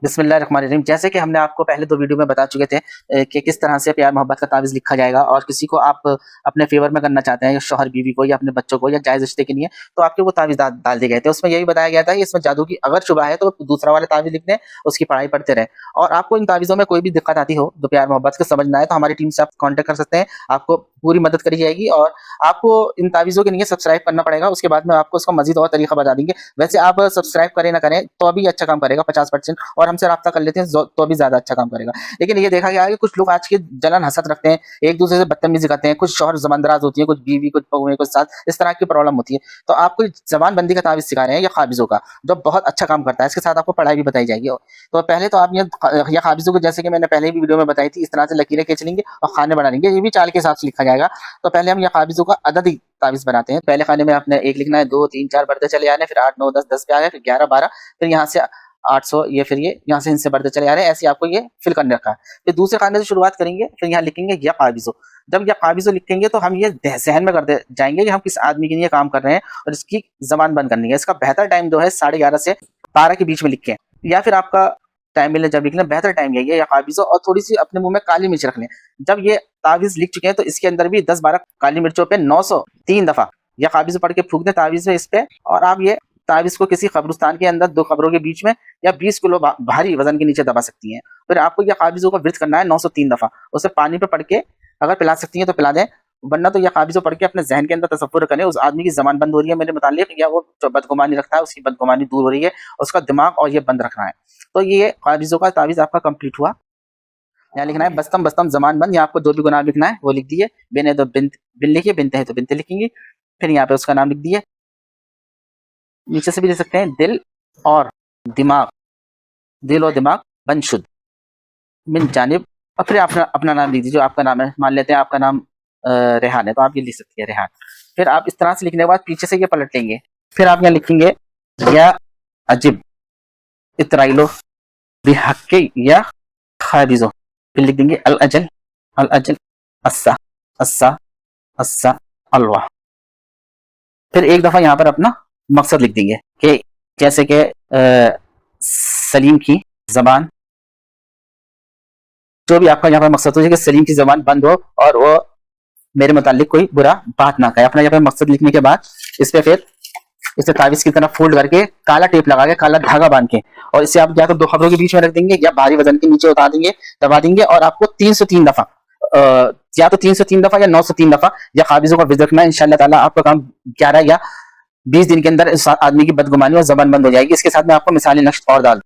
बिस्मिल्लाहिर्रहमानिर्रहीम। जैसे कि हमने आपको पहले 2 वीडियो में बता चुके थे कि किस तरह से प्यार मोहब्बत का तावीज़ लिखा जाएगा और किसी को आप अपने फ़ेवर में करना चाहते हैं, या शौहर बीवी को या अपने बच्चों को या जायज़ रिश्ते के लिए, तो आपके वो तावीज़ डाल दिए गए थे। उसमें यही बताया गया था कि इसमें जादू की अगर शुबा है तो दूसरा वाला तावीज़ लिख दें, उसकी पढ़ाई पढ़ते रहें। और आपको इन तावीज़ों में कोई भी दिक्कत आती हो, जो प्यार मोहब्बत को समझ ना आए, तो हमारी टीम से आप कॉन्टैक्ट कर सकते हैं। आपको पूरी मदद करी जाएगी और आपको इन तावीज़ों के लिए सब्सक्राइब करना पड़ेगा। उसके बाद में आपको उसका मज़ीद और तरीका बता देंगे। वैसे आप सब्सक्राइब करें ना करें तो अभी अच्छा काम करेगा 50%, और हमसे राब्ता कर लेते हैं तो भी ज़्यादा अच्छा काम करेगा। लेकिन ये देखा गया है कि कुछ लोग आज के जलन हसद रखते हैं, एक-दूसरे से बदतमीज़ी करते हैं, कुछ शौहर ज़बानदराज़ होती है, कुछ बीवी, कुछ बहुएँ, कुछ सास, इस तरह की प्रॉब्लम होती है। तो आपको ज़बानबंदी का तावीज़ सिखा रहे हैं, ये ख़ाबिज़ों का, जो बहुत अच्छा काम करता है। इसके साथ आपको पढ़ाई भी बताई जाएगी। तो पहले तो आप ये ख़ाबिज़ों को, जैसे कि मैंने पहले भी वीडियो में बताई थी, इस तरह से लकीरें खींच लेंगे और खाने बना लेंगे। ये भी चाल के हिसाब से लिखा जाएगा। तो पहले हम ये ख़ाबिज़ों का अददी तावीज़ बनाते हैं। पहले खाने में आपने 1 लिखना है, 2, 3, 4 बढ़ते चले आ रहे हैं, फिर 8, 9, 10, 10 पे आ गए, फिर 11, 12, फिर यहाँ से 800, ये फिर ये यहाँ से इनसे बढ़ते चले आ रहे हैं। ऐसे आपको ये फिल करने रखा है। फिर दूसरे खाने से शुरुआत करेंगे, फिर यहाँ लिखेंगे या क़ाबिज़ो। जब या क़ाबिज़ो लिखेंगे तो हम ये ज़हन में करते जाएंगे कि हम किस आदमी के लिए काम कर रहे हैं और इसकी ज़बान बंद करनी है। इसका बेहतर टाइम जो है 11:30 से 12 के बीच में लिखें, या फिर आपका टाइम मिले जब लिख लें। बेहतर टाइम यही है या क़ाबिज़ो। और थोड़ी-सी अपने मुँह में काली मिर्च रख लें। जब ये तावीज़ लिख चुके हैं तो इसके अंदर भी 10-12 काली मिर्चों पे 903 दफ़ा या क़ाबिज़ो पढ़ के फूँक दें तावीज़ में इस पे, और आप ये तावीज़ को किसी कब्रिस्तान के अंदर 2 कब्रों के बीच में या 20 किलो भारी वज़न के नीचे दबा सकती हैं। फिर आपको ये क़ाबिज़ों का विर्द करना है 903 दफ़ा। उसे पानी पे पढ़ के अगर पिला सकती हैं तो पिला दें, वरना तो ये क़ाबिज़ों पढ़ के अपने ज़हन के अंदर तसव्वुर करें उस आदमी की ज़बान बंद हो रही है मेरे मुताल्लिक़, या वो जो बदगुमानी रखता है उसकी बदगुमानी दूर हो रही है, उसका दिमाग और ये बंद रखना है। तो ये क़ाबिज़ों का तावीज़ आपका कंप्लीट हुआ। यहाँ लिखना है बस्तम बस्तम ज़बान बंद। यहाँ आपको जो भी गुनाह लिखना है वो लिख दिए। बिन है तो बिन लिखिए, बिनते है तो बिनते लिखेंगी। फिर यहाँ पे उसका नाम लिख दिए। नीचे से भी लिख सकते हैं दिल और दिमाग, दिल और दिमाग बंदशुद मिन जानिब। और फिर अपना नाम लिख दीजिए, जो आपका नाम है। मान लेते हैं आपका नाम रेहान है, तो आप ये लिख सकती है रेहान। फिर आप इस तरह से लिखने के बाद पीछे से ये पलट लेंगे। फिर आप यहाँ लिखेंगे या अजिब इतराइलो बिहक्के या क़ाबिज़ो। फिर लिख देंगे अल अजल अस्सा अस्सा अस्सा अलवा। फिर एक दफ़ा यहाँ पर अपना मकसद लिख देंगे कि जैसे कि सलीम की ज़बान, जो भी आपका यहाँ पर मकसद हो कि सलीम की ज़बान बंद हो और वो मेरे मुताल्लिक़ कोई बुरा बात ना कहे। अपना यहाँ पर मकसद लिखने के बाद इस पे फिर इसे तावीज़ की तरह फोल्ड करके काला टेप लगा के, काला धागा बांध के, और इसे आप या तो 2 खबरों के बीच में रख देंगे या भारी वजन के नीचे उतार देंगे, दबा देंगे। और आपको 303 दफ़ा या तो 303 दफ़ा या 903 दफ़ा या क़ाबिज़ों का विर्द रखना है। इंशाअल्लाह ताला आपका काम 11 या 20 दिन के अंदर इस आदमी की बदगुमानी और ज़बान बंद हो जाएगी। इसके साथ मैं आपको मिसाली नक्श और डाल